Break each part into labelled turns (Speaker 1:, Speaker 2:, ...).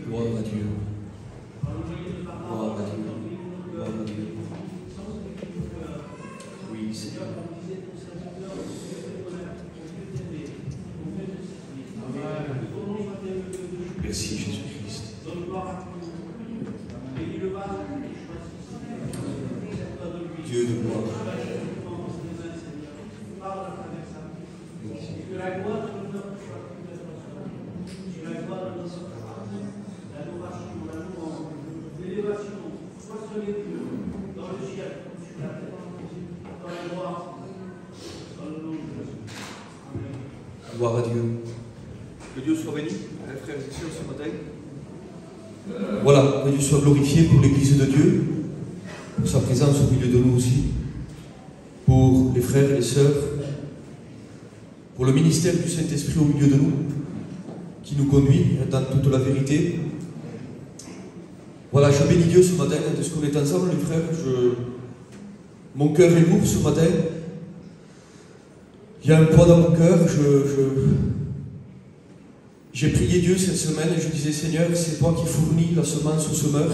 Speaker 1: Gloire à Dieu. Gloire à Dieu. Gloire à Dieu. Oui, Seigneur. Merci Jésus-Christ. Dieu de gloire. Gloire à Dieu. Que Dieu soit béni, mes frères et sœurs, ce matin. Voilà, que Dieu soit glorifié pour l'Église de Dieu, pour sa présence au milieu de nous aussi, pour les frères et les sœurs, pour le ministère du Saint-Esprit au milieu de nous, qui nous conduit dans toute la vérité. Voilà, je bénis Dieu ce matin de ce qu'on est ensemble, les frères. Mon cœur est lourd ce matin. Il y a un poids dans mon cœur. J'ai prié Dieu cette semaine et je disais, Seigneur, c'est toi qui fournis la semence au semeur.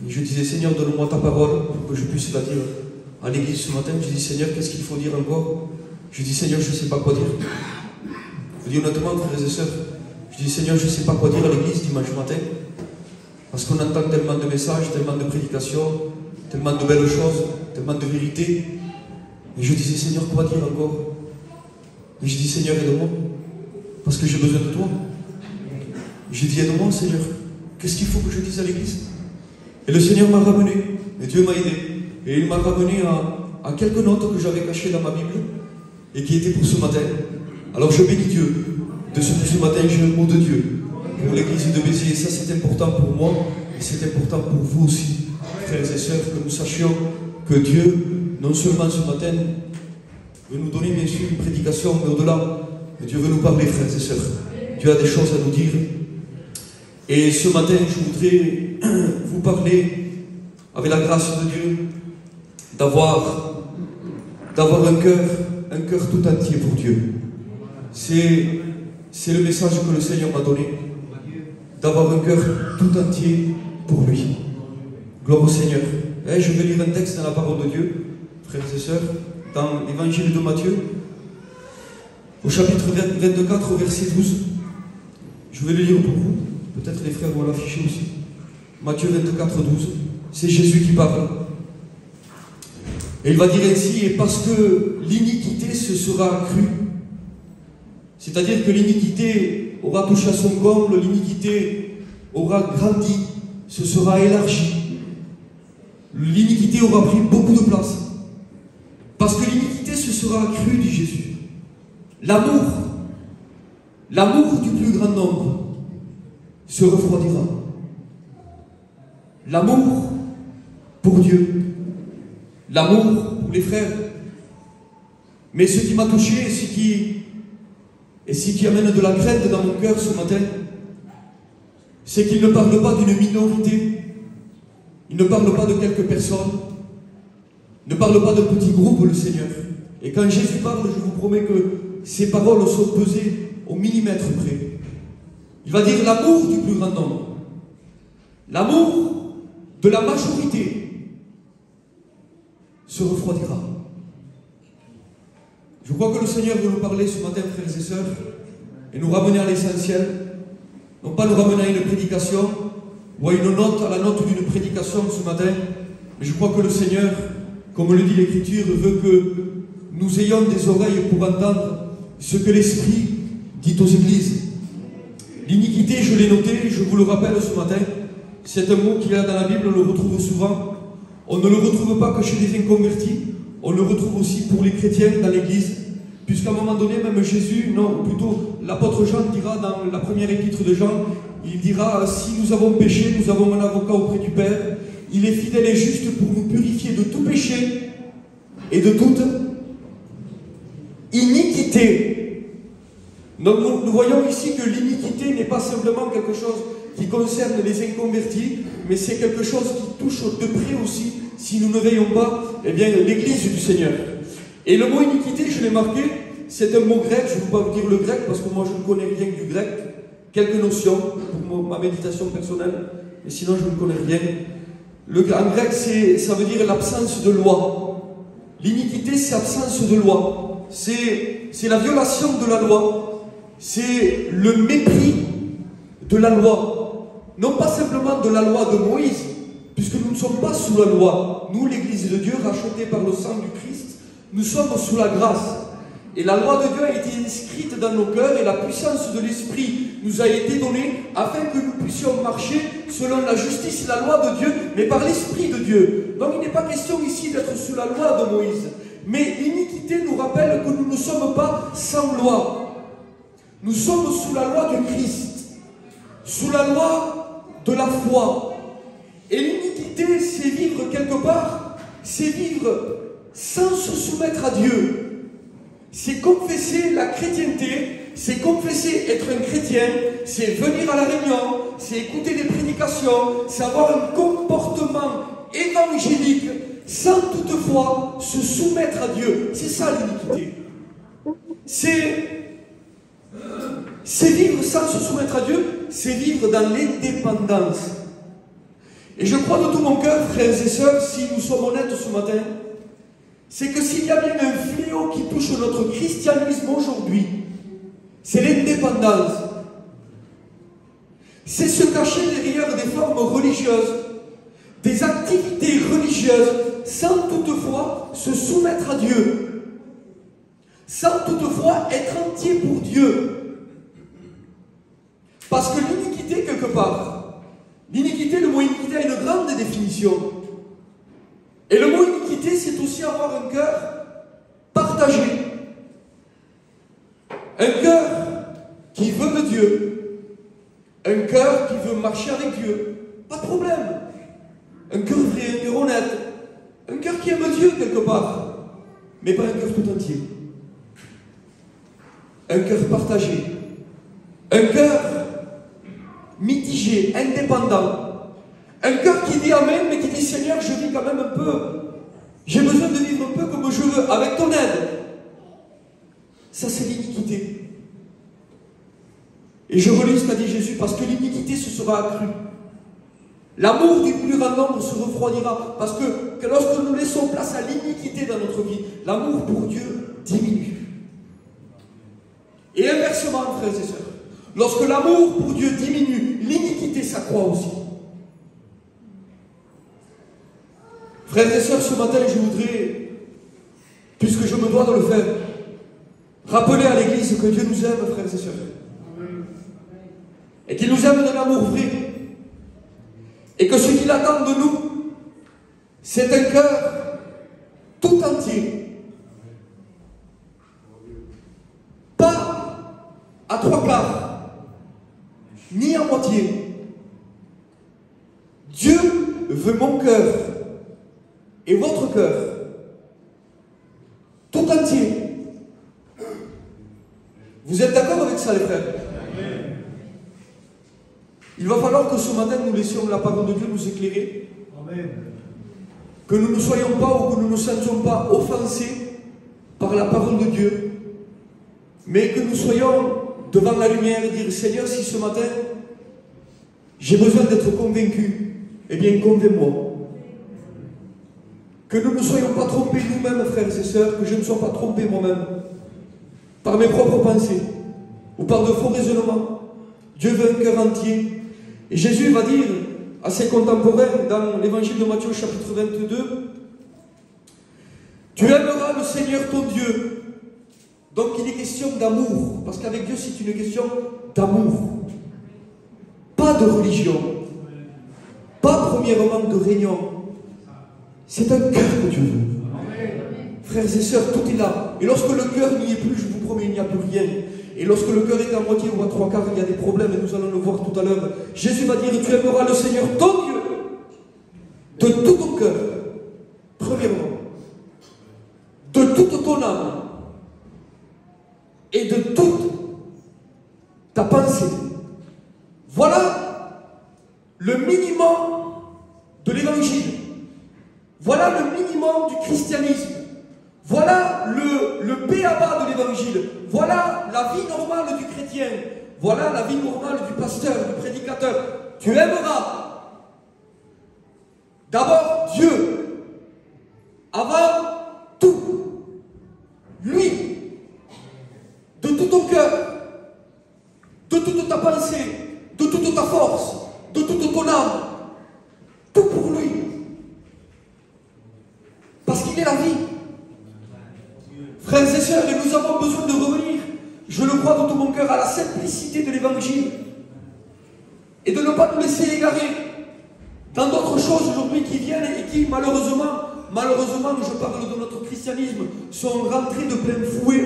Speaker 1: Et je disais, Seigneur, donne-moi ta parole pour que je puisse la dire à l'église ce matin. Je dis, Seigneur, qu'est-ce qu'il faut dire encore? Je dis, Seigneur, je ne sais pas quoi dire. Je dis honnêtement, frères et sœurs, je dis, Seigneur, je ne sais pas quoi dire à l'église dimanche matin. Parce qu'on entend tellement de messages, tellement de prédications, tellement de belles choses, tellement de vérités. Et je disais, Seigneur, quoi dire encore? Et je dis, Seigneur, aide-moi. Parce que j'ai besoin de toi. J'ai dit, aide-moi, Seigneur. Qu'est-ce qu'il faut que je dise à l'église? Et le Seigneur m'a ramené. Et Dieu m'a aidé. Et il m'a ramené à quelques notes que j'avais cachées dans ma Bible et qui étaient pour ce matin. Alors je bénis Dieu de ce que ce matin j'ai un mot de Dieu pour l'église de Béziers. Et ça, c'est important pour moi et c'est important pour vous aussi, frères et sœurs, que nous sachions que Dieu, non seulement ce matin, veut nous donner bien sûr une prédication, mais au-delà, Dieu veut nous parler, frères et sœurs. Dieu a des choses à nous dire. Et ce matin, je voudrais vous parler, avec la grâce de Dieu, d'avoir un cœur tout entier pour Dieu. C'est le message que le Seigneur m'a donné, d'avoir un cœur tout entier pour lui. Gloire au Seigneur. Et je vais lire un texte dans la parole de Dieu, frères et sœurs, dans l'évangile de Matthieu, au chapitre 24, au verset 12. Je vais le lire pour vous. Peut-être les frères vont l'afficher aussi. Matthieu 24, 12. C'est Jésus qui parle. Et il va dire ainsi, et parce que l'iniquité se sera accrue, c'est-à-dire que l'iniquité aura touché à son comble, l'iniquité aura grandi, se sera élargie. L'iniquité aura pris beaucoup de place. Parce que l'iniquité se sera accrue, dit Jésus. L'amour du plus grand nombre se refroidira. L'amour pour Dieu, l'amour pour les frères. Mais ce qui m'a touché et ce qui amène de la crainte dans mon cœur ce matin, c'est qu'il ne parle pas d'une minorité, il ne parle pas de quelques personnes, il ne parle pas de petits groupes, le Seigneur. Et quand Jésus parle, je vous promets que ses paroles sont pesées au millimètre près. Il va dire l'amour du plus grand nombre, l'amour de la majorité se refroidira. Je crois que le Seigneur veut nous parler ce matin, frères et sœurs, et nous ramener à l'essentiel, non pas nous ramener à une prédication ou à une note, à la note d'une prédication ce matin, mais je crois que le Seigneur, comme le dit l'Écriture, veut que nous ayons des oreilles pour entendre ce que l'Esprit dit aux églises. L'iniquité, je l'ai noté, je vous le rappelle ce matin, c'est un mot qu'il y a dans la Bible, on le retrouve souvent. On ne le retrouve pas que chez les inconvertis, on le retrouve aussi pour les chrétiens dans l'Église, puisqu'à un moment donné, même Jésus, non, plutôt l'apôtre Jean dira dans la première épître de Jean, il dira, si nous avons péché, nous avons un avocat auprès du Père, il est fidèle et juste pour nous purifier de tout péché et de toute iniquité. Donc nous voyons ici que l'iniquité n'est pas simplement quelque chose qui concerne les inconvertis, mais c'est quelque chose qui touche de près aussi, si nous ne veillons pas, eh bien, l'Église du Seigneur. Et le mot iniquité, je l'ai marqué, c'est un mot grec, je ne vais pas vous dire le grec parce que moi je ne connais rien du grec, quelques notions pour ma méditation personnelle, mais sinon je ne connais rien. En grec, ça veut dire l'absence de loi. L'iniquité, c'est l'absence de loi. C'est la violation de la loi. C'est le mépris de la loi. Non pas simplement de la loi de Moïse, puisque nous ne sommes pas sous la loi. Nous, l'Église de Dieu, rachetée par le sang du Christ, nous sommes sous la grâce. Et la loi de Dieu a été inscrite dans nos cœurs et la puissance de l'Esprit nous a été donnée afin que nous puissions marcher selon la justice et la loi de Dieu, mais par l'Esprit de Dieu. Donc il n'est pas question ici d'être sous la loi de Moïse. Mais l'iniquité nous rappelle que nous ne sommes pas sans loi. Nous sommes sous la loi du Christ, sous la loi de la foi. Et l'iniquité, c'est vivre quelque part, c'est vivre sans se soumettre à Dieu. C'est confesser la chrétienté, c'est confesser être un chrétien, c'est venir à la réunion, c'est écouter des prédications, c'est avoir un comportement évangélique sans toutefois se soumettre à Dieu. C'est ça l'iniquité. C'est vivre sans se soumettre à Dieu, c'est vivre dans l'indépendance. Et je crois de tout mon cœur, frères et sœurs, si nous sommes honnêtes ce matin, c'est que s'il y a bien un fléau qui touche notre christianisme aujourd'hui, c'est l'indépendance. C'est se cacher derrière des formes religieuses, des activités religieuses, sans toutefois se soumettre à Dieu, sans toutefois être entier pour Dieu. Parce que l'iniquité, quelque part, l'iniquité, le mot iniquité a une grande définition. Et le mot iniquité, c'est aussi avoir un cœur partagé. Un cœur qui veut de Dieu. Un cœur qui veut marcher avec Dieu. Pas de problème. Un cœur vrai, un cœur honnête. Un cœur qui aime Dieu quelque part. Mais pas un cœur tout entier. Un cœur partagé. Un cœur mitigé, indépendant. Un cœur qui dit Amen, mais qui dit Seigneur, je vis quand même un peu. J'ai besoin de vivre un peu comme je veux, avec ton aide. Ça, c'est l'iniquité. Et je relis ce qu'a dit Jésus, parce que l'iniquité se sera accrue. L'amour du plus grand nombre se refroidira, parce que lorsque nous laissons place à l'iniquité dans notre vie, l'amour pour Dieu diminue. Et inversement, frères et sœurs, lorsque l'amour pour Dieu diminue, l'iniquité s'accroît aussi. Frères et sœurs, ce matin, je voudrais, puisque je me dois de le faire, rappeler à l'Église que Dieu nous aime, frères et sœurs. Et qu'il nous aime d'un amour vrai. Et que ce qu'il attend de nous, c'est un cœur tout entier. Pas à trois quarts, ni à moitié. Dieu veut mon cœur et votre cœur tout entier. Vous êtes d'accord avec ça, les frères? Il va falloir que ce matin nous laissions la parole de Dieu nous éclairer. Amen. Que nous ne soyons pas ou que nous ne sentions pas offensés par la parole de Dieu, mais que nous soyons devant la lumière et dire Seigneur, si ce matin j'ai besoin d'être convaincu, eh bien convainc-moi. Que nous ne soyons pas trompés nous-mêmes, frères et sœurs, que je ne sois pas trompé moi-même par mes propres pensées ou par de faux raisonnements. Dieu veut un cœur entier. Et Jésus va dire à ses contemporains dans l'évangile de Matthieu chapitre 22, tu aimeras le Seigneur ton Dieu. Donc il est question d'amour, parce qu'avec Dieu c'est une question d'amour. Pas de religion, pas premièrement de réunion. C'est un cœur que Dieu veut. Frères et sœurs, tout est là. Et lorsque le cœur n'y est plus, je vous promets, il n'y a plus rien. Et lorsque le cœur est à moitié ou à trois quarts, il y a des problèmes, et nous allons le voir tout à l'heure. Jésus va dire, tu aimeras le Seigneur ton Dieu de tout ton cœur, premièrement, de toute ton âme, et de toute ta pensée. Voilà le minimum de l'évangile. Voilà le minimum du christianisme. Voilà le b.a.-ba de l'évangile. la vie normale du chrétien. Voilà la vie normale du pasteur, du prédicateur. Tu aimeras d'abord Dieu avant tout. Lui, de tout ton cœur, de toute ta pensée, de toute ta force, de toute ton âme. Tout pour lui. Parce qu'il est la vie. Frères et sœurs, et nous avons besoin de revenir, je le crois de tout mon cœur, à la simplicité de l'évangile. Et de ne pas nous laisser égarer dans d'autres choses aujourd'hui qui viennent et qui, malheureusement, je parle de notre christianisme, sont rentrées de plein fouet.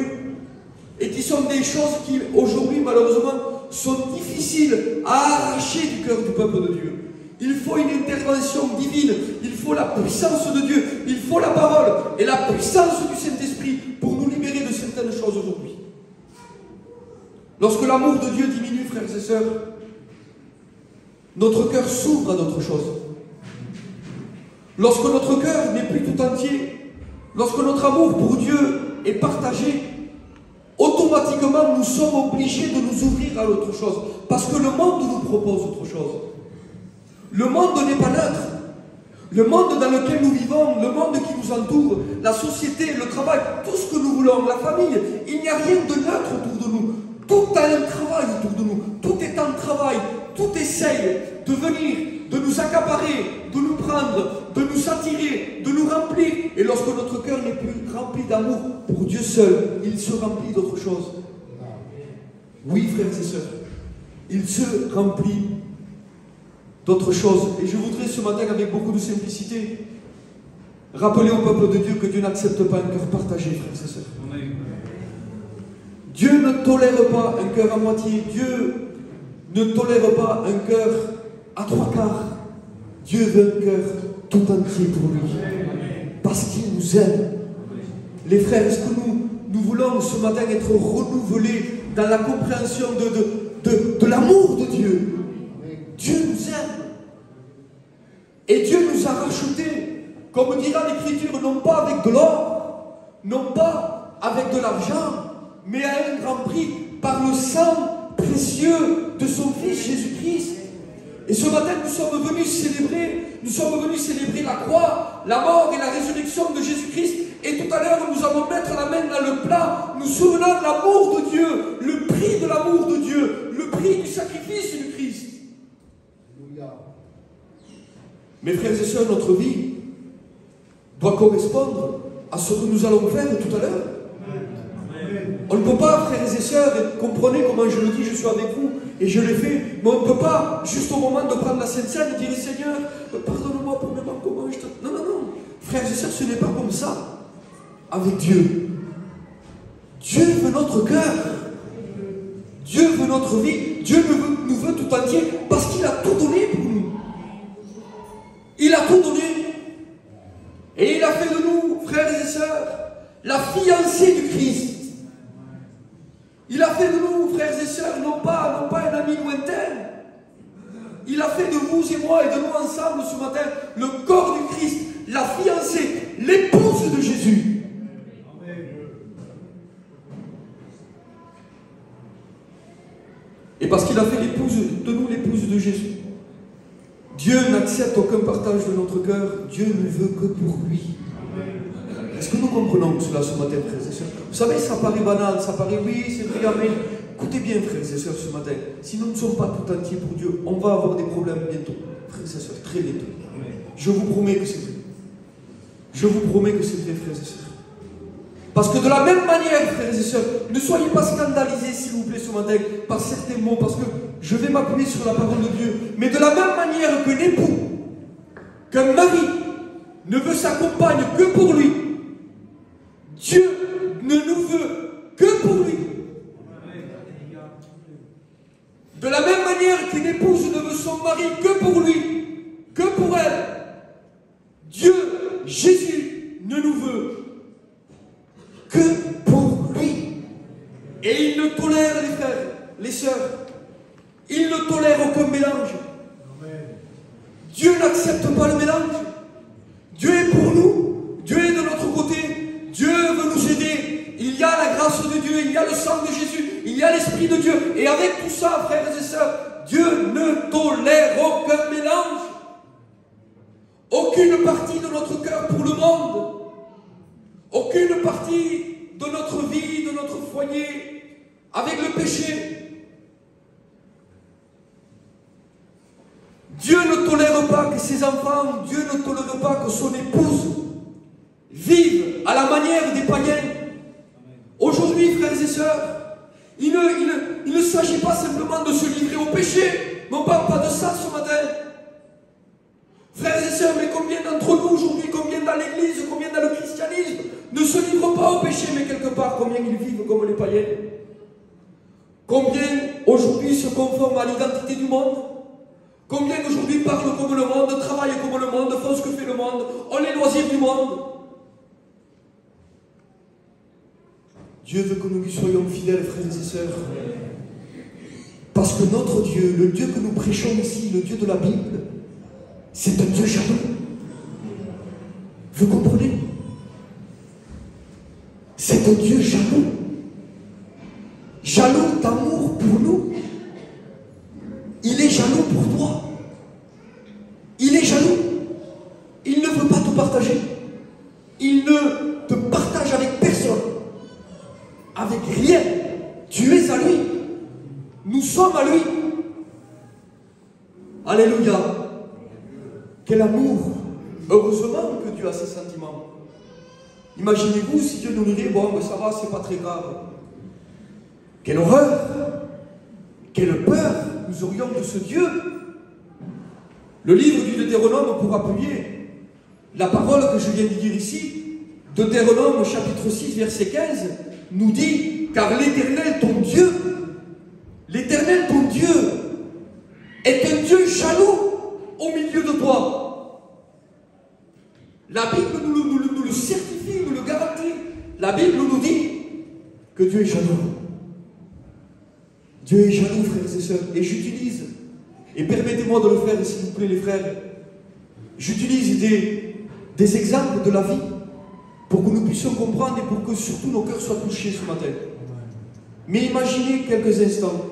Speaker 1: Et qui sont des choses qui, aujourd'hui, malheureusement, sont difficiles à arracher du cœur du peuple de Dieu. Il faut une intervention divine, il faut la puissance de Dieu, il faut la parole et la puissance du Saint-Esprit pour nous libérer de certaines choses aujourd'hui. Lorsque l'amour de Dieu diminue, frères et sœurs, notre cœur s'ouvre à d'autres choses. Lorsque notre cœur n'est plus tout entier, lorsque notre amour pour Dieu est partagé, automatiquement nous sommes obligés de nous ouvrir à l'autre chose. Parce que le monde nous propose autre chose. Le monde n'est pas neutre. Le monde dans lequel nous vivons, le monde qui nous entoure, la société, le travail, tout ce que nous voulons, la famille, il n'y a rien de neutre autour de nous. Tout a un travail autour de nous. Tout est en travail. Tout essaye de venir, de nous accaparer, de nous prendre, de nous attirer, de nous remplir. Et lorsque notre cœur n'est plus rempli d'amour pour Dieu seul, il se remplit d'autre chose. Oui, frères et sœurs, il se remplit d'autres choses. Et je voudrais ce matin, avec beaucoup de simplicité, rappeler au peuple de Dieu que Dieu n'accepte pas un cœur partagé, frères et sœurs. Dieu ne tolère pas un cœur à moitié. Dieu ne tolère pas un cœur à trois quarts. Dieu veut un cœur tout entier pour lui. Parce qu'il nous aime. Les frères, est-ce que nous voulons ce matin être renouvelés dans la compréhension de l'amour de Dieu? Dieu nous aime. Et Dieu nous a rachetés, comme dira l'Écriture, non pas avec de l'or, non pas avec de l'argent, mais à un grand prix, par le sang précieux de son Fils Jésus-Christ. Et ce matin, nous sommes venus célébrer la croix, la mort et la résurrection de Jésus-Christ. Et tout à l'heure, nous allons mettre la main dans le plat, nous souvenant de l'amour de Dieu, le prix de l'amour de Dieu, le prix du sacrifice du Christ. Mes frères et sœurs, notre vie doit correspondre à ce que nous allons faire tout à l'heure. On ne peut pas, frères et sœurs, et comprenez comment je le dis, je suis avec vous, et je l'ai fait, mais on ne peut pas, juste au moment de prendre la Sainte Seine, dire Seigneur, pardonne-moi pour mes manquements. Non, non, non. Frères et sœurs, ce n'est pas comme ça avec Dieu. Dieu veut notre cœur. Dieu veut notre vie. Dieu nous veut tout entier parce qu'il a tout donné pour nous. Il a tout donné. Et il a fait de nous, frères et sœurs, la fiancée du Christ. Il a fait de nous, frères et sœurs, non pas un ami lointain. Il a fait de vous et moi et de nous ensemble ce matin le corps du Christ, la fiancée, l'épouse de Jésus. Et parce qu'il a fait de nous l'épouse de Jésus, Dieu n'accepte aucun partage de notre cœur. Dieu ne veut que pour lui. Est-ce que nous comprenons cela ce matin, frères et sœurs? Vous savez, ça paraît banal, ça paraît oui, c'est vrai, amen. Écoutez bien, frères et sœurs, ce matin. Si nous ne sommes pas tout entiers pour Dieu, on va avoir des problèmes bientôt. Frères et sœurs, très bientôt. Je vous promets que c'est vrai. Je vous promets que c'est vrai, frères et sœurs. Parce que de la même manière, frères et sœurs, ne soyez pas scandalisés, s'il vous plaît, ce matin, par certains mots, parce que je vais m'appuyer sur la parole de Dieu. Mais de la même manière qu'un époux, qu'un mari ne veut sa compagne que pour lui, Dieu ne nous veut que pour lui. De la même manière qu'une épouse ne veut son mari que pour lui, que pour elle, Dieu, Jésus, ne nous veut que pour lui. Et il ne tolère, les frères, les sœurs, il ne tolère aucun mélange. Dieu n'accepte pas le mélange. Dieu est pour nous, Dieu est de notre côté, Dieu veut nous aider. Il y a la grâce de Dieu, il y a le sang de Jésus, il y a l'Esprit de Dieu. Et avec tout ça, frères et sœurs, Dieu ne tolère aucun mélange. Aucune partie de notre cœur pour le monde. Aucune partie de notre vie, de notre foyer, avec le péché. Dieu ne tolère pas que ses enfants, Dieu ne tolère pas que son épouse vive à la manière des païens. Aujourd'hui, frères et sœurs, il ne s'agit pas simplement de se livrer au péché. Non pas de ça ce matin. Frères et sœurs, mais combien d'entre nous aujourd'hui, combien dans l'église, combien dans le christianisme, ne se livrent pas au péché, mais quelque part, combien ils vivent comme les païens? Combien aujourd'hui se conforment à l'identité du monde? Combien aujourd'hui parlent comme le monde, travaillent comme le monde, font ce que fait le monde, ont les loisirs du monde? Dieu veut que nous lui soyons fidèles, frères et sœurs. Parce que notre Dieu, le Dieu que nous prêchons ici, le Dieu de la Bible, c'est un Dieu jaloux. Vous comprenez? C'est un Dieu jaloux. Jaloux d'amour pour nous. Il est jaloux pour toi. Il est jaloux. Il ne veut pas te partager. Il ne te partage avec personne. Avec rien. Tu es à lui. Nous sommes à lui. Alléluia. Quel amour. Heureusement que Dieu a ces sentiments. Imaginez-vous si Dieu nous dirait, bon, mais ça va, c'est pas très grave. Quelle horreur. Quelle peur nous aurions de ce Dieu. Le livre du Deutéronome, pour appuyer la parole que je viens de dire ici, Deutéronome chapitre 6, verset 15, nous dit, car l'Éternel ton Dieu, est un Dieu jaloux au milieu de toi. La Bible nous le certifie, nous le garantit. La Bible nous dit que Dieu est jaloux. Dieu est jaloux, frères et sœurs. Et j'utilise, et permettez-moi de le faire, s'il vous plaît, les frères, j'utilise des exemples de la vie pour que nous puissions comprendre et pour que surtout nos cœurs soient touchés ce matin. Mais imaginez quelques instants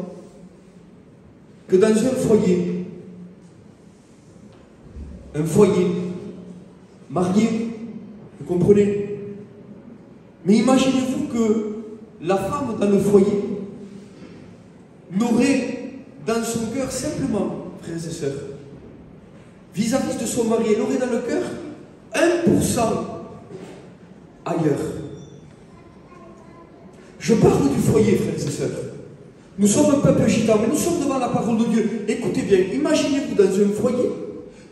Speaker 1: que dans un foyer marié, vous comprenez? Mais imaginez-vous que la femme dans le foyer n'aurait dans son cœur simplement, frères et sœurs, vis-à-vis de son mari, elle aurait dans le cœur 1% ailleurs. Je parle du foyer, frères et sœurs. Nous sommes un peuple gitan, mais nous sommes devant la parole de Dieu. Écoutez bien, imaginez-vous dans un foyer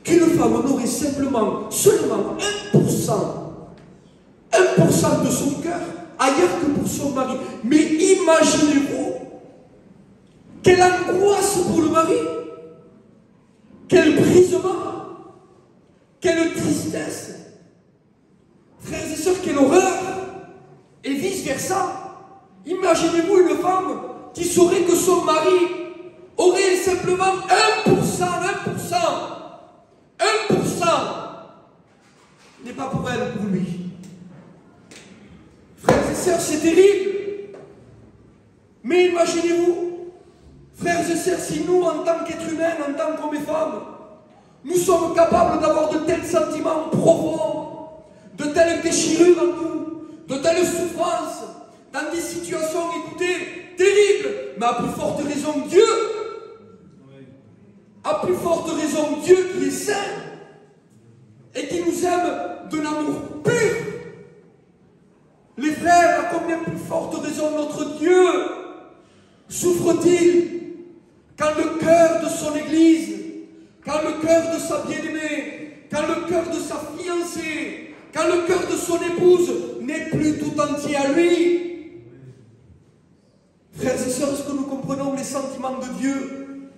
Speaker 1: qu'une femme n'aurait seulement 1% de son cœur ailleurs que pour son mari. Mais imaginez-vous quelle angoisse pour le mari, quel brisement, quelle tristesse. Frères et sœurs, quelle horreur. Et vice-versa. Imaginez-vous une femme qui saurait que son mari aurait simplement 1% n'est pas pour elle, pour lui. Frères et sœurs, c'est terrible. Mais imaginez-vous, frères et sœurs, si nous, en tant qu'êtres humains, en tant qu'hommes et femmes, nous sommes capables d'avoir de tels sentiments profonds, de telles déchirures en nous, de telles souffrances, dans des situations, écoutez, terribles, mais à plus forte raison Dieu, à plus forte raison Dieu qui est saint et qui nous aime de l'amour pur. Les frères, à combien plus forte raison notre Dieu souffre-t-il quand le cœur de son Église, quand le cœur de sa bien-aimée, quand le cœur de sa fiancée, quand le cœur de son épouse n'est plus tout entier à lui. Frères et sœurs, est-ce que nous comprenons les sentiments de Dieu?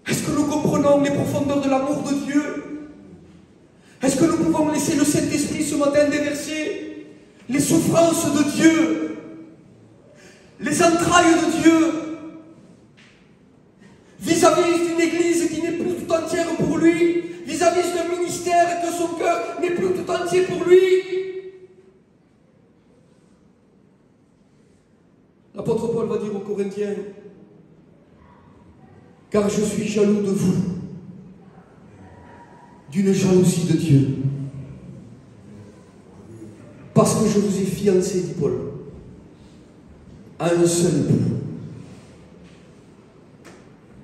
Speaker 1: Est-ce que nous comprenons les profondeurs de l'amour de Dieu? Est-ce que nous pouvons laisser le Saint-Esprit ce matin déverser les souffrances de Dieu, les entrailles de Dieu, vis-à-vis d'une Église qui n'est plus tout entière pour lui, vis-à-vis d'un ministère que son cœur n'est plus tout entier pour lui? L'apôtre Paul va Corinthiens, car je suis jaloux de vous, d'une jalousie de Dieu. Parce que je vous ai fiancé, dit Paul, à un seul époux,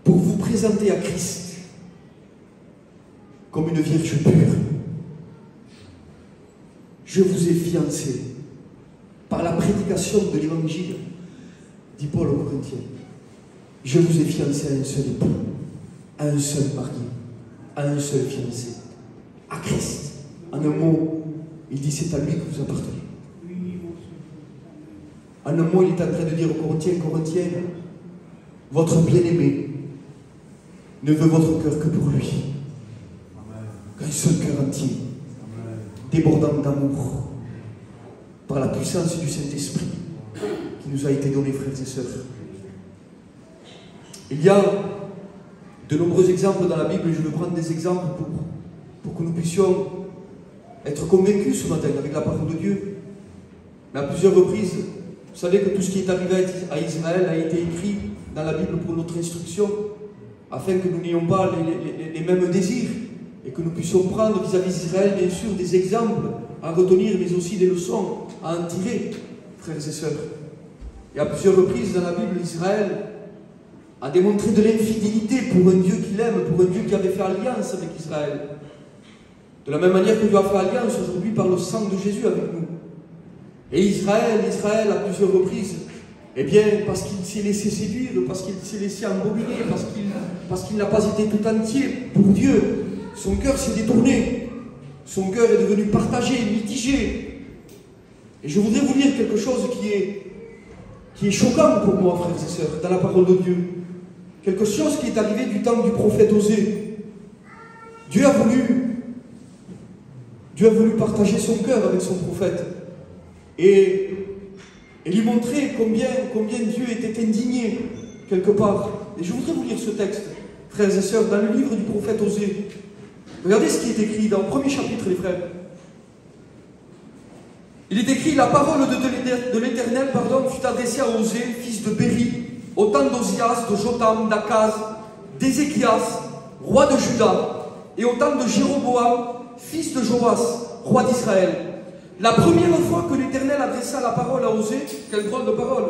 Speaker 1: pour vous présenter à Christ comme une vierge pure. Je vous ai fiancé par la prédication de l'évangile, dit Paul aux Corinthiens. Je vous ai fiancé à un seul époux, à un seul mari, à un seul fiancé, à Christ. En un mot, il dit c'est à lui que vous appartenez. En un mot, il est en train de dire aux Corinthiens, Corinthiennes, votre bien-aimé ne veut votre cœur que pour lui. Qu'un seul cœur entier, débordant d'amour, par la puissance du Saint-Esprit qui nous a été donné, frères et sœurs. Il y a de nombreux exemples dans la Bible, et je vais prendre des exemples pour que nous puissions être convaincus ce matin avec la parole de Dieu. Mais à plusieurs reprises, vous savez que tout ce qui est arrivé à Israël a été écrit dans la Bible pour notre instruction, afin que nous n'ayons pas les mêmes désirs, et que nous puissions prendre vis-à-vis d'Israël, bien sûr, des exemples à retenir, mais aussi des leçons à en tirer, frères et sœurs. Et à plusieurs reprises dans la Bible, Israël a démontré de l'infidélité pour un Dieu qu'il aime, pour un Dieu qui avait fait alliance avec Israël. De la même manière que Dieu a fait alliance aujourd'hui par le sang de Jésus avec nous. Et Israël, à plusieurs reprises, eh bien, parce qu'il s'est laissé séduire, parce qu'il s'est laissé embobiner, parce qu'il n'a pas été tout entier pour Dieu, son cœur s'est détourné. Son cœur est devenu partagé, mitigé. Et je voudrais vous lire quelque chose qui est choquant pour moi, frères et sœurs, dans la parole de Dieu. Quelque chose qui est arrivé du temps du prophète Osée. Dieu a voulu partager son cœur avec son prophète et lui montrer combien Dieu était indigné quelque part. Et je voudrais vous lire ce texte, frères et sœurs, dans le livre du prophète Osée. Regardez ce qui est écrit dans le premier chapitre, les frères. Il est écrit: la parole de l'Éternel, fut adressée à Osée, fils de Béri, au temps d'Ozias, de Jotam, d'Akaz, d'Ézéchias, roi de Juda, et au temps de Jéroboam, fils de Joas, roi d'Israël. La première fois que l'Éternel adressa la parole à Osée, quelle drôle de parole,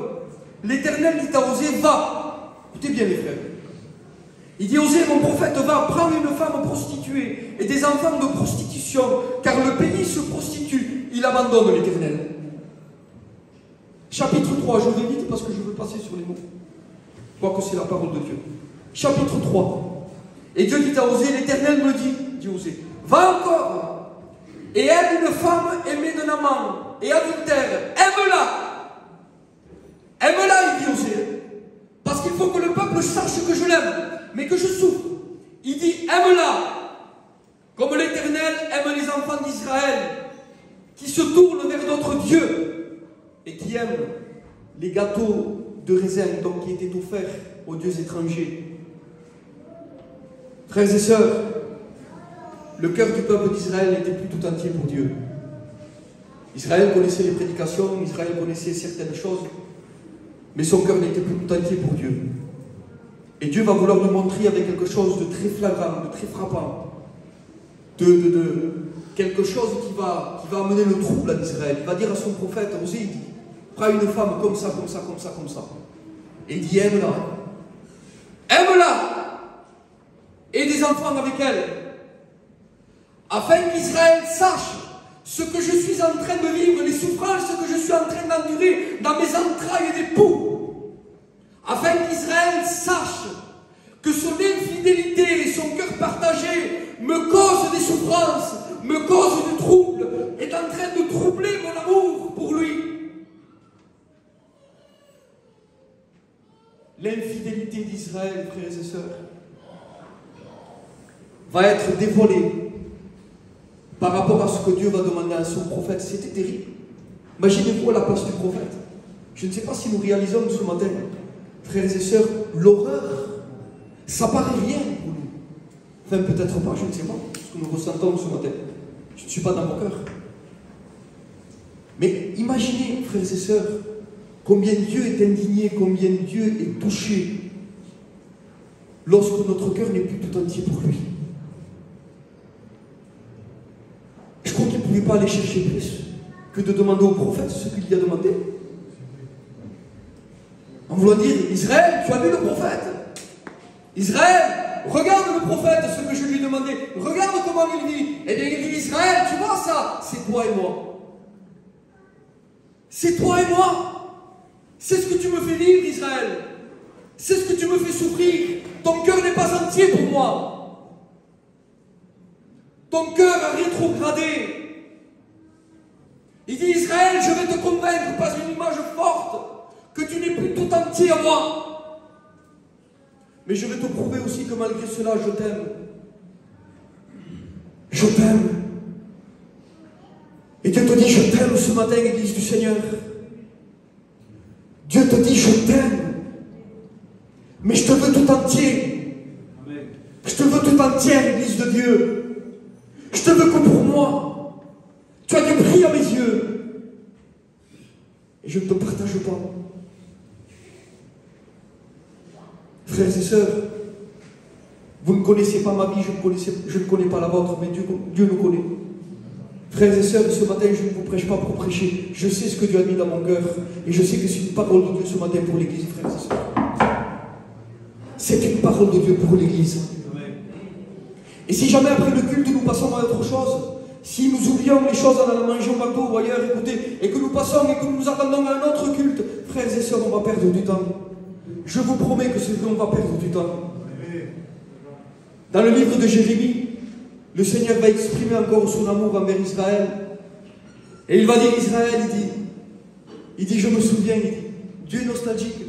Speaker 1: l'Éternel dit à Osée: va. Écoutez bien, les frères. Il dit: Osée, mon prophète, va, prends une femme prostituée et des enfants de prostitution, car le pays se prostitue. Il abandonne l'Éternel. Chapitre 3, je vais vite parce que je veux passer sur les mots. Quoique c'est la parole de Dieu. Chapitre 3. Et Dieu dit à Osée: l'Éternel me dit Osée, va encore et aime une femme aimée d'un amant et adultère. Aime-la. Aime-la, il dit Osée. Parce qu'il faut que le peuple sache que je l'aime, mais que je souffre. Il dit: aime-la, comme l'Éternel aime les enfants d'Israël, qui se tournent vers d'autres dieux et qui aiment les gâteaux de raisin, donc qui étaient offerts aux dieux étrangers. Frères et sœurs, le cœur du peuple d'Israël n'était plus tout entier pour Dieu. Israël connaissait les prédications, Israël connaissait certaines choses, mais son cœur n'était plus tout entier pour Dieu. Et Dieu va vouloir nous montrer avec quelque chose de très flagrant, de très frappant, quelque chose qui va amener le trouble à Israël. Il va dire à son prophète, Osée, il dit: prends une femme comme ça, comme ça, comme ça, comme ça. Et il dit: aime-la. Aime-la. Et des enfants avec elle. Afin qu'Israël sache ce que je suis en train de vivre, les souffrances que je suis en train d'endurer dans mes entrailles d'époux. Afin qu'Israël sache que son infidélité et son cœur partagé me causent des souffrances, me causent du trouble, est en train de troubler mon amour pour lui. L'infidélité d'Israël, frères et sœurs, va être dévoilée par rapport à ce que Dieu va demander à son prophète. C'était terrible. Imaginez-vous à la place du prophète. Je ne sais pas si nous réalisons ce matin, frères et sœurs, l'horreur. Ça paraît rien pour nous. Enfin, peut-être pas, je ne sais pas ce que nous ressentons ce matin. Je ne suis pas dans mon cœur. Mais imaginez, frères et sœurs, combien Dieu est indigné, combien Dieu est touché lorsque notre cœur n'est plus tout entier pour lui. Je crois qu'il ne pouvait pas aller chercher plus que de demander au prophète ce qu'il lui a demandé. En voulant dire, Israël, tu as vu le prophète? Israël, regarde le prophète, ce que je lui ai demandé. Regarde comment il vit. Et bien il dit, Israël, tu vois ça? C'est toi et moi. C'est toi et moi. C'est ce que tu me fais vivre, Israël. C'est ce que tu me fais souffrir. Ton cœur n'est pas entier pour moi. Ton cœur a rétrogradé. Il dit, Israël, je vais te convaincre par une image forte que tu n'es plus tout entier à moi. Mais je vais te prouver aussi que malgré cela, je t'aime. Je t'aime. Et Dieu te dit, je t'aime ce matin, Église du Seigneur. Dieu te dit, je t'aime. Mais je te veux tout entier. Amen. Je te veux tout entière, Église de Dieu. Je te veux que pour moi. Tu as du prix à mes yeux. Et je ne te partage pas. Frères et sœurs, vous ne connaissez pas ma vie, je ne connais pas la vôtre, mais Dieu nous connaît. Frères et sœurs, ce matin, je ne vous prêche pas pour prêcher. Je sais ce que Dieu a mis dans mon cœur. Et je sais que c'est une parole de Dieu ce matin pour l'Église, frères et sœurs. C'est une parole de Dieu pour l'Église. Et si jamais après le culte, nous passons à autre chose, si nous oublions les choses en allant manger au McDo ou ailleurs, écoutez, et que nous passons et que nous nous attendons à un autre culte, frères et sœurs, on va perdre du temps. Je vous promets que c'est vrai, on va perdre du temps. Dans le livre de Jérémie, le Seigneur va exprimer encore son amour envers Israël. Et il va dire, Israël, il dit, je me souviens, il dit, Dieu est nostalgique.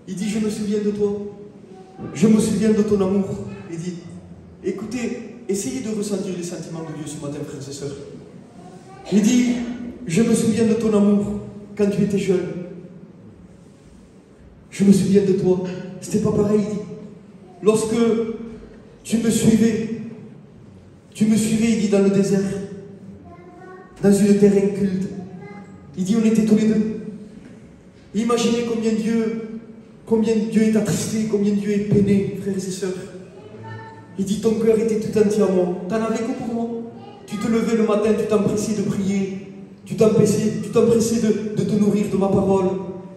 Speaker 1: Il dit, je me souviens de toi. Je me souviens de ton amour. Il dit, écoutez, essayez de ressentir les sentiments de Dieu ce matin, frères et sœurs. Il dit, je me souviens de ton amour quand tu étais jeune. Je me souviens de toi. C'était pas pareil, il dit. Lorsque tu me suivais, il dit, dans le désert, dans une terre inculte. Il dit, on était tous les deux. Imaginez combien Dieu est attristé, combien Dieu est peiné, frères et sœurs. Il dit, ton cœur était tout entier à moi. T'en avais que pour moi. Tu te levais le matin, tu t'empressais de prier. Tu t'empressais de te nourrir de ma parole.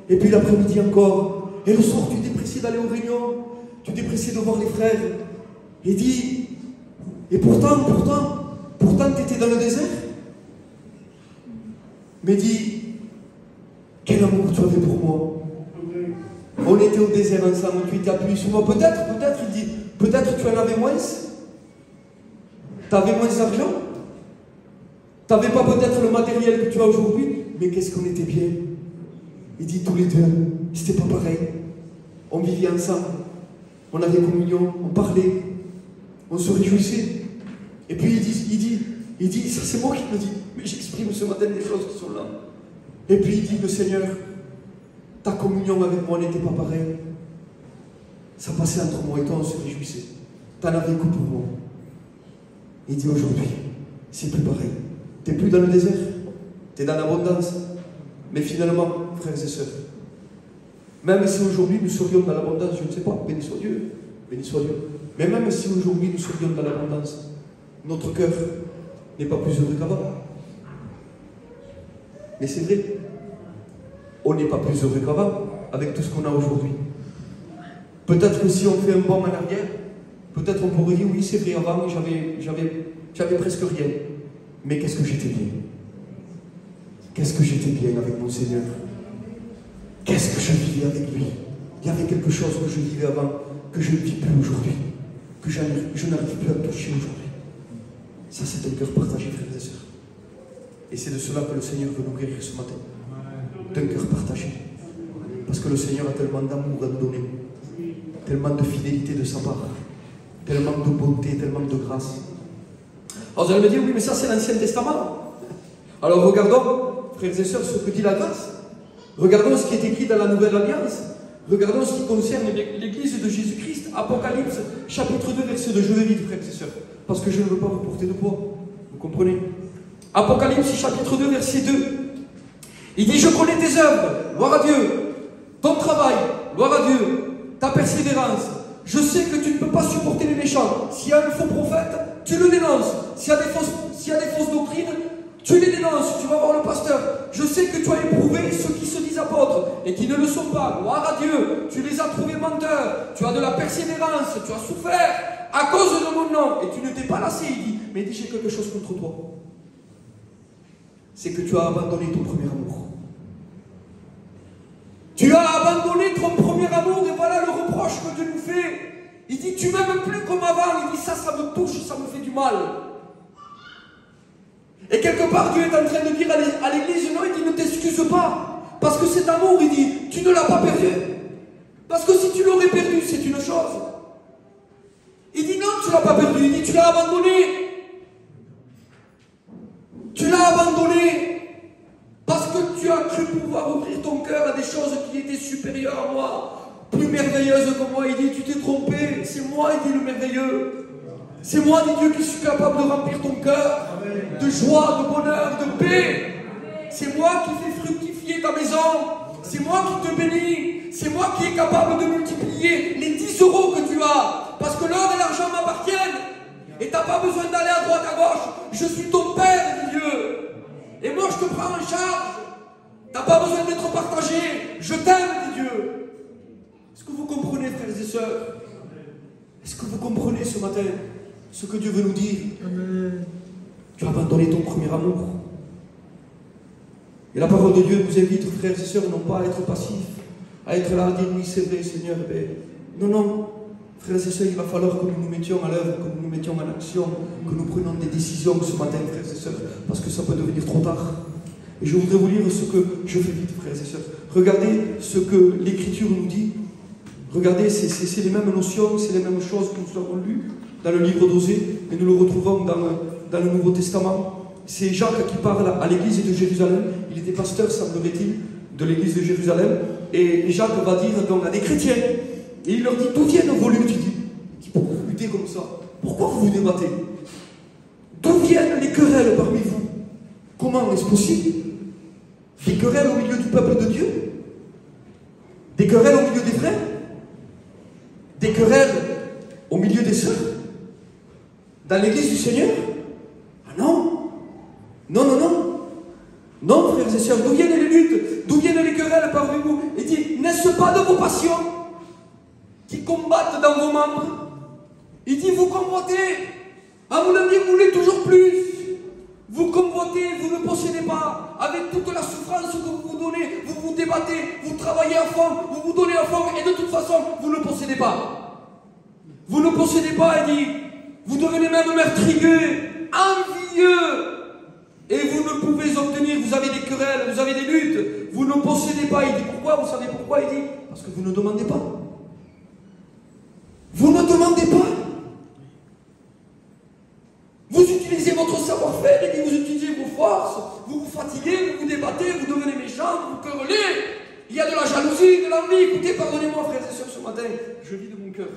Speaker 1: Et puis l'après-midi encore. Et le soir, tu t'es pressé d'aller aux réunions. Tu t'es pressé de voir les frères. Il dit, et pourtant, tu étais dans le désert. Mais dit, quel amour tu avais pour moi. On était au désert ensemble, tu étais appuyé sur moi. Peut-être, il dit, peut-être tu en avais moins. Tu avais moins d'argent. Tu n'avais pas peut-être le matériel que tu as aujourd'hui. Mais qu'est-ce qu'on était bien. Il dit, tous les deux, c'était pas pareil. On vivait ensemble. On avait communion, on parlait. On se réjouissait. Et puis il dit, ça c'est moi qui le dis, mais j'exprime ce matin des choses qui sont là. Et puis il dit, le Seigneur, ta communion avec moi n'était pas pareille. Ça passait entre moi et toi, on se réjouissait. T'en avais que pour moi. Il dit, aujourd'hui, c'est plus pareil. T'es plus dans le désert, t'es dans l'abondance. Mais finalement, frères et sœurs, même si aujourd'hui nous serions dans l'abondance, je ne sais pas, béni soit Dieu, mais même si aujourd'hui nous serions dans l'abondance, notre cœur n'est pas plus heureux qu'avant. Mais c'est vrai, on n'est pas plus heureux qu'avant avec tout ce qu'on a aujourd'hui. Peut-être que si on fait un bond en arrière, peut-être on pourrait dire, oui c'est vrai, avant j'avais presque rien. Mais qu'est-ce que j'étais bien. Qu'est-ce que j'étais bien avec mon Seigneur. Qu'est-ce que je vivais avec lui. Il y avait quelque chose que je vivais avant, que je ne vis plus aujourd'hui, que je n'arrive plus à toucher aujourd'hui. Ça, c'est un cœur partagé, frères et sœurs. Et c'est de cela que le Seigneur veut nous guérir ce matin. D'un cœur partagé. Parce que le Seigneur a tellement d'amour à nous donner, tellement de fidélité de sa part, tellement de bonté, tellement de grâce. Alors vous allez me dire, oui, mais ça, c'est l'Ancien Testament. Alors regardons, frères et sœurs, ce que dit la grâce. Regardons ce qui est écrit dans la Nouvelle Alliance. Regardons ce qui concerne l'Église de Jésus-Christ. Apocalypse, chapitre 2, verset 2. Je vais vite, frères et sœurs, parce que je ne veux pas vous porter de poids. Vous comprenez? Apocalypse, chapitre 2, verset 2. Il dit, je connais tes œuvres, gloire à Dieu. Ton travail, gloire à Dieu. Ta persévérance. Je sais que tu ne peux pas supporter les méchants. S'il y a un faux prophète, tu le dénonces. S'il y a des fausses doctrines, tu les dénonces. Tu vas voir le pasteur. Je sais que tu as éprouvé ceux qui se disent apôtres et qui ne le sont pas. Gloire à Dieu. Tu les as trouvés menteurs. Tu as de la persévérance. Tu as souffert à cause de mon nom. Et tu ne t'es pas lassé, il dit. Mais il dit, j'ai quelque chose contre toi. C'est que tu as abandonné ton premier amour. Tu as abandonné ton premier amour et voilà le reproche que Dieu nous fait. Il dit, tu m'aimes plus comme avant. Il dit, ça me touche, ça me fait du mal. Et quelque part, Dieu est en train de dire à l'église, non, il dit, ne t'excuse pas. Parce que cet amour, il dit, tu ne l'as pas perdu. Parce que si tu l'aurais perdu, c'est une chose. Il dit, non, tu ne l'as pas perdu. Il dit, tu l'as abandonné. Tu l'as abandonné. Parce que tu as cru pouvoir ouvrir ton cœur à des choses qui étaient supérieures à moi, plus merveilleuses que moi. Il dit, tu t'es trompé, c'est moi, il dit, le merveilleux. C'est moi, dit Dieu, qui suis capable de remplir ton cœur de joie, de bonheur, de paix. C'est moi qui fais fructifier ta maison. C'est moi qui te bénis. C'est moi qui est capable de multiplier les 10 € que tu as. Parce que l'or et l'argent m'appartiennent. Et tu n'as pas besoin d'aller à droite, à gauche. Je suis ton Père, dit Dieu. Et moi, je te prends en charge. Tu n'as pas besoin d'être partagé. Je t'aime, dit Dieu. Est-ce que vous comprenez, frères et sœurs? Est-ce que vous comprenez ce matin ce que Dieu veut nous dire? Amen. Tu as abandonné ton premier amour. Et la parole de Dieu nous invite, frères et sœurs, non pas à être passifs, à être là, à dire oui, c'est vrai, Seigneur. Mais non, non. Frères et sœurs, il va falloir que nous nous mettions à l'œuvre, que nous nous mettions en action, que nous prenions des décisions ce matin, frères et sœurs, parce que ça peut devenir trop tard. Et je voudrais vous lire ce que je fais vite, frères et sœurs. Regardez ce que l'Écriture nous dit. Regardez, c'est les mêmes notions, c'est les mêmes choses que nous avons lues dans le livre d'Osée, et nous le retrouvons dans le Nouveau Testament. C'est Jacques qui parle à l'église de Jérusalem. Il était pasteur, semblerait-il, de l'église de Jérusalem. Et Jacques va dire donc à des chrétiens, et il leur dit, d'où viennent vos luttes? Il dit, pourquoi vous luttez comme ça? Pourquoi vous vous débattez? D'où viennent les querelles parmi vous? Comment est-ce possible? Des querelles au milieu du peuple de Dieu? Des querelles au milieu des frères? Des querelles au milieu des sœurs? Dans l'église du Seigneur? Ah non! Non, non, non! Non, frères et sœurs, d'où viennent les luttes? D'où viennent les querelles parmi vous? Il dit, n'est-ce pas de vos passions qui combattent dans vos membres? Il dit, vous convoitez, à mon avis, vous voulez toujours plus. Vous convoitez, vous ne possédez pas. Avec toute la souffrance que vous vous donnez, vous vous débattez, vous travaillez à fond, vous vous donnez à fond, et de toute façon, vous ne possédez pas. Vous ne possédez pas, il dit, vous devenez même meurtrier, envieux, et vous ne pouvez obtenir, vous avez des querelles, vous avez des luttes, vous ne possédez pas. Il dit, pourquoi? Vous savez pourquoi? Il dit, parce que vous ne demandez pas. Vous ne demandez pas. Vous utilisez votre savoir-faire, et vous utilisez vos forces, vous vous fatiguez, vous vous débattez, vous devenez méchant, vous vous querellez. Il y a de la jalousie, de l'envie. Écoutez, pardonnez-moi, frères et sœurs, ce matin, je vis de mon cœur.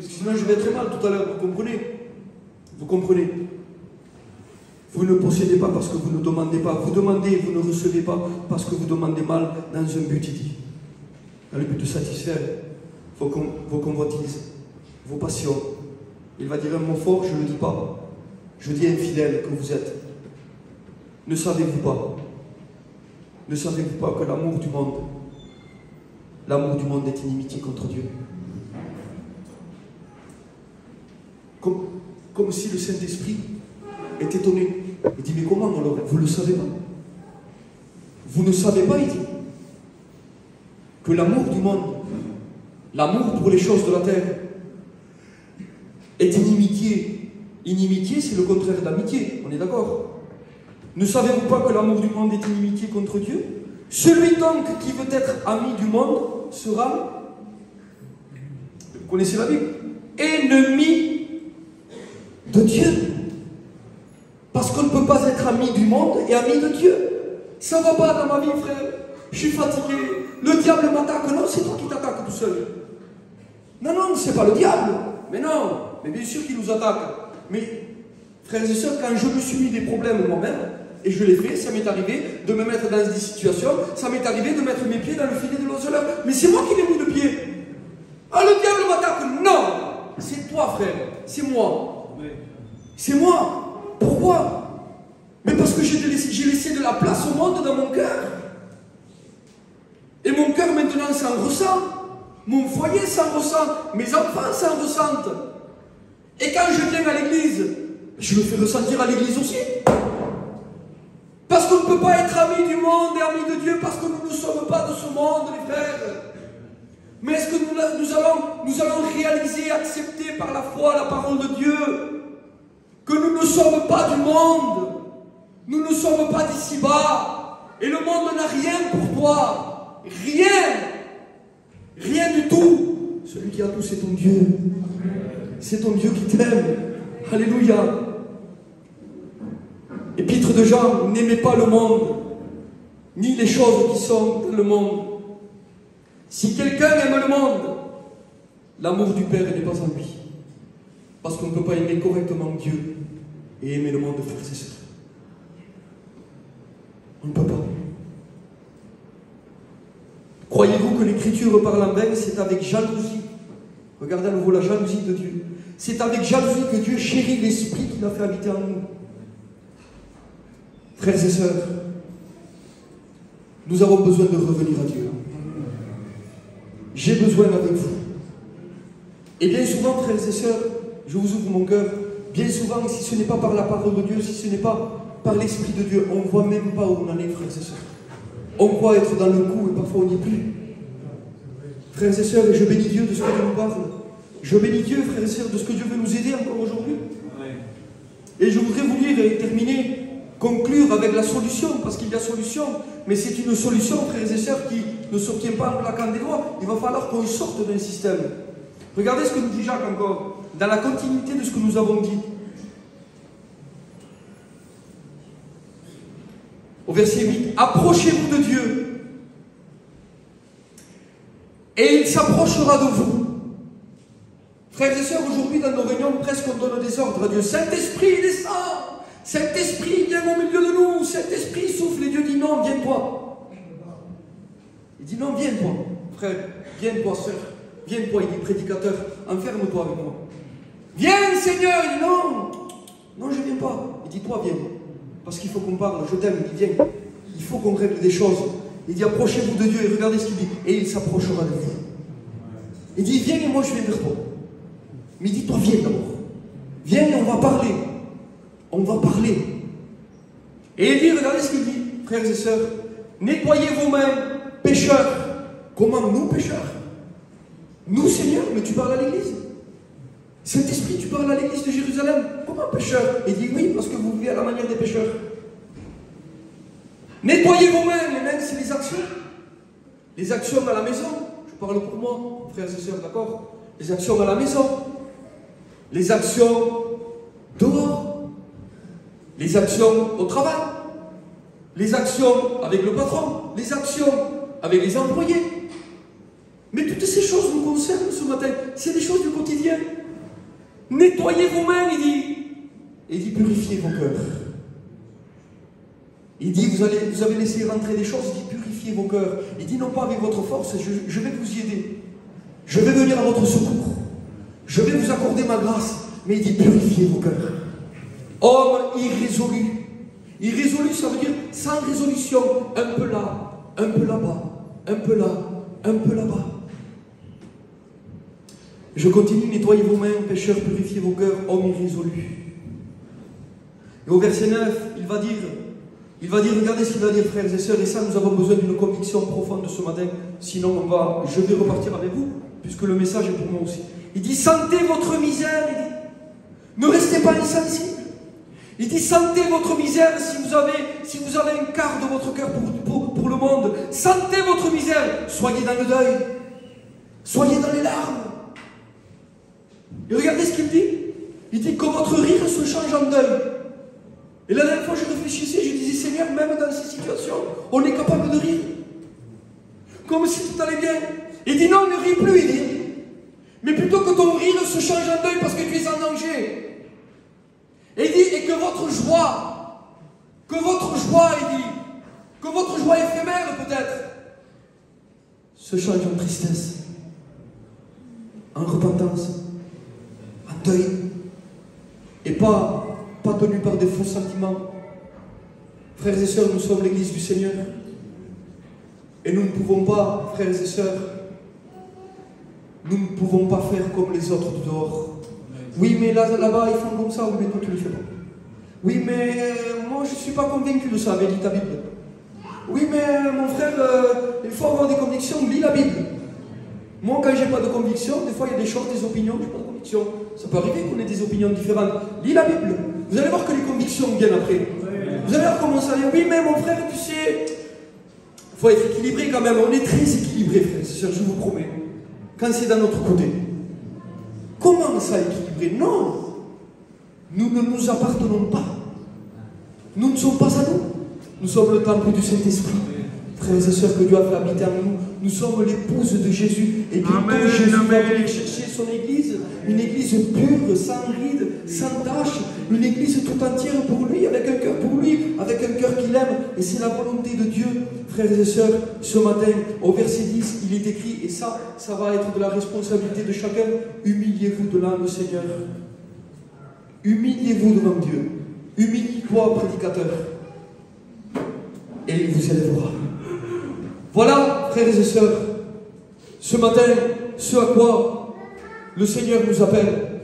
Speaker 1: Sinon, je vais être mal tout à l'heure, vous comprenez? Vous comprenez? Vous ne possédez pas parce que vous ne demandez pas. Vous demandez, vous ne recevez pas parce que vous demandez mal dans un but, il dit. Dans le but de satisfaire vos convoitises, vos passions. Il va dire un mot fort, je ne le dis pas. Je dis infidèle que vous êtes. Ne savez-vous pas? Ne savez-vous pas que l'amour du monde est inimitié contre Dieu? Comme si le Saint-Esprit est étonné. Il dit, mais comment alors? Vous ne le savez pas? Vous ne savez pas, il dit, que l'amour du monde, l'amour pour les choses de la terre, est inimitié. Inimitié, c'est le contraire d'amitié, on est d'accord? Ne savez-vous pas que l'amour du monde est inimitié contre Dieu? Celui donc qui veut être ami du monde sera, vous connaissez la Bible, ennemi de Dieu. Parce qu'on ne peut pas être ami du monde et ami de Dieu. Ça ne va pas dans ma vie, frère. Je suis fatigué. Le diable m'attaque. Non, c'est toi qui t'attaques tout seul. Non, non, c'est pas le diable. Mais non, mais bien sûr qu'il nous attaque. Mais, frères et sœurs, quand je me suis mis des problèmes moi-même, Et je l'ai fait, ça m'est arrivé de me mettre dans des situations, ça m'est arrivé de mettre mes pieds dans le filet de l'oseleur. Mais c'est moi qui l'ai mis le pied. Ah, le diable m'attaque. Non, c'est toi, frère, c'est moi. C'est moi. Pourquoi? Mais parce que j'ai laissé de la place au monde dans mon cœur. Et mon cœur maintenant s'en ressent. Mon foyer s'en ressent. Mes enfants s'en ressentent. Et quand je viens à l'église, je le fais ressentir à l'église aussi. Parce qu'on ne peut pas être ami du monde et ami de Dieu parce que nous ne sommes pas de ce monde, les frères. Mais est-ce que nous allons réaliser, accepter par la foi la parole de Dieu que nous ne sommes pas du monde, nous ne sommes pas d'ici-bas, et le monde n'a rien pour toi, rien du tout. Celui qui a tout, c'est ton Dieu. C'est ton Dieu qui t'aime. Alléluia. Épître de Jean, n'aimez pas le monde, ni les choses qui sont dans le monde. Si quelqu'un aime le monde, l'amour du Père n'est pas en lui. Parce qu'on ne peut pas aimer correctement Dieu et aimer le monde, frères et sœurs. On ne peut pas. Croyez-vous que l'Écriture parle en vain? C'est avec jalousie. Regardez à nouveau la jalousie de Dieu. C'est avec jalousie que Dieu chérit l'esprit qu'il a fait habiter en nous. Frères et sœurs, nous avons besoin de revenir à Dieu. J'ai besoin avec vous. Et bien souvent, frères et sœurs, je vous ouvre mon cœur, bien souvent, si ce n'est pas par la parole de Dieu, si ce n'est pas par l'Esprit de Dieu, on ne voit même pas où on en est, frères et sœurs. On croit être dans le coup et parfois on n'y est plus. Frères et sœurs, et je bénis Dieu de ce que Dieu nous parle. Je bénis Dieu, frères et sœurs, de ce que Dieu veut nous aider encore aujourd'hui. Et je voudrais vous lire et terminer, conclure avec la solution, parce qu'il y a solution, mais c'est une solution, frères et sœurs, qui ne s'obtient pas en claquant des doigts. Il va falloir qu'on sorte d'un système. Regardez ce que nous dit Jacques encore, dans la continuité de ce que nous avons dit. Au verset 8, approchez-vous de Dieu, et il s'approchera de vous. Frères et sœurs, aujourd'hui dans nos réunions, presque on donne des ordres à Dieu. Saint-Esprit, descend. Saint-Esprit, viens au milieu de nous. Saint-Esprit, souffle. Et Dieu dit non, viens-toi. Il dit non, viens-toi. Frère, viens-toi, sœur. Viens-toi, il dit prédicateur, enferme-toi avec moi. Viens, Seigneur. Il dit non. Non, je ne viens pas. Il dit toi, viens. Parce qu'il faut qu'on parle. Je t'aime. Il dit viens. Il faut qu'on règle des choses. Il dit approchez-vous de Dieu. Et regardez ce qu'il dit. Et il s'approchera de vous. Il dit viens et moi je viens vers toi. Mais il dit toi viens d'abord. Viens et on va parler. On va parler. Et il dit, regardez ce qu'il dit, frères et sœurs, nettoyez vos mains, pécheurs. Comment nous, pécheurs? Nous, Seigneur, mais tu parles à l'église. Saint-Esprit, tu parles à l'église de Jérusalem. Comment pécheurs? Il dit oui, parce que vous vivez à la manière des pécheurs. Nettoyez vos mains. Les mains, c'est les actions. Les actions à la maison. Je parle pour moi, frères et sœurs, d'accord? Les actions à la maison. Les actions dehors. Les actions au travail, les actions avec le patron, les actions avec les employés. Mais toutes ces choses nous concernent ce matin. C'est des choses du quotidien. Nettoyez vos mains, il dit. Et il dit purifiez vos cœurs. Il dit vous avez laissé rentrer des choses, il dit purifiez vos cœurs. Il dit non pas avec votre force, je vais vous y aider. Je vais venir à votre secours. Je vais vous accorder ma grâce. Mais il dit purifiez vos cœurs. Homme irrésolu. Irrésolu, ça veut dire sans résolution. Un peu là, un peu là-bas, un peu là, un peu là-bas. Je continue, nettoyez vos mains, pécheurs, purifiez vos cœurs, hommes irrésolus. Et au verset 9, il va dire, regardez ce qu'il va dire, frères et sœurs, et ça, nous avons besoin d'une conviction profonde ce matin, sinon je vais repartir avec vous, puisque le message est pour moi aussi. Il dit, sentez votre misère, il dit, ne restez pas insensibles. Il dit, sentez votre misère si vous avez un quart de votre cœur pour le monde. Sentez votre misère. Soyez dans le deuil. Soyez dans les larmes. Et regardez ce qu'il dit. Il dit que votre rire se change en deuil. Et la dernière fois, je réfléchissais, je disais, Seigneur, même dans ces situations, on est capable de rire. Comme si tout allait bien. Il dit, non, ne ris plus, il dit. Mais plutôt que ton rire se change en deuil parce que tu es en danger. Et il dit, et que votre joie Que votre joie, il dit, que votre joie éphémère peut-être, se change en tristesse, en repentance, en deuil, et pas tenu par des faux sentiments. Frères et sœurs, nous sommes l'Église du Seigneur, et nous ne pouvons pas, frères et sœurs, nous ne pouvons pas faire comme les autres du dehors. Oui, mais là-bas, ils font comme ça, oui, mais toi, tu ne le fais pas. Oui, mais moi, je ne suis pas convaincu de ça, mais lis ta Bible. Oui, mais mon frère, il faut avoir des convictions, lis la Bible. Moi, quand j'ai pas de conviction, des fois, il y a des choses, des opinions, je n'ai pas de conviction. Ça peut arriver qu'on ait des opinions différentes. Lis la Bible. Vous allez voir que les convictions viennent après. Vous allez voir comment ça vient. Oui, mais mon frère, tu sais, il faut être équilibré quand même. On est très équilibré, frère et sœurs, je vous promets. Quand c'est dans notre côté. Comment ça équilibré? Non. Nous ne nous appartenons pas. Nous ne sommes pas à nous. Nous sommes le temple du Saint-Esprit. Frères et sœurs, que Dieu a fait habiter en nous. Nous sommes l'épouse de Jésus. Et bientôt, Jésus va venir chercher son église. Une église pure, sans rides, sans taches. Une église tout entière pour lui, avec un cœur pour lui, avec un cœur qu'il aime. Et c'est la volonté de Dieu. Frères et sœurs, ce matin, au verset 10, il est écrit, et ça va être de la responsabilité de chacun. Humiliez-vous devant le Seigneur. Humiliez-vous devant Dieu. Humilie-toi, prédicateur. Et il vous élèvera. Voilà, frères et sœurs, ce matin, ce à quoi le Seigneur nous appelle,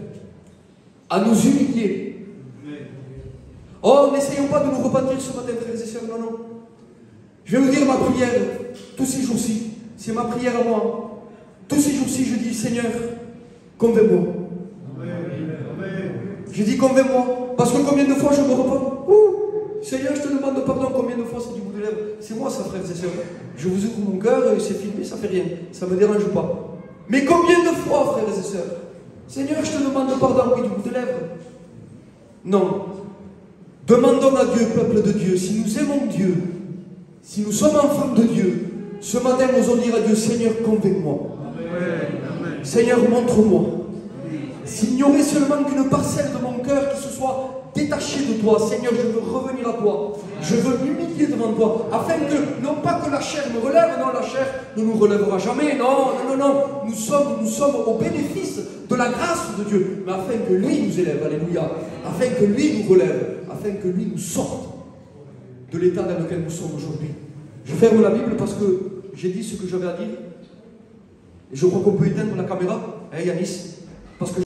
Speaker 1: à nous humilier. Oh, n'essayons pas de nous repentir ce matin, frères et sœurs, non, non. Je vais vous dire ma prière, tous ces jours-ci, c'est ma prière à moi. Tous ces jours-ci, je dis, Seigneur, convainc-moi. Je dis, convainc-moi, parce que combien de fois je me repens. Seigneur, je te demande pardon, combien de fois c'est du bout de lèvres. C'est moi ça, frères et sœurs. Je vous ouvre mon cœur, c'est filmé, ça fait rien. Ça ne me dérange pas. Mais combien de fois, frères et sœurs, Seigneur, je te demande pardon, oui, du bout de lèvres. Non. Demandons à Dieu, peuple de Dieu, si nous aimons Dieu, si nous sommes enfants de Dieu, ce matin, nous allons dire à Dieu, Seigneur, convainc-moi. Seigneur, montre-moi. S'il n'y aurait seulement qu'une parcelle de mon cœur qui se soit détaché de toi, Seigneur, je veux revenir à toi. Je veux m'humilier devant toi, afin que, non pas que la chair me relève, non, la chair ne nous relèvera jamais, non, non, non, non. Nous sommes au bénéfice de la grâce de Dieu, mais afin que lui nous élève, alléluia, afin que lui nous relève, afin que lui nous sorte de l'état dans lequel nous sommes aujourd'hui. Je ferme la Bible parce que j'ai dit ce que j'avais à dire, et je crois qu'on peut éteindre la caméra, hein, Yanis, parce que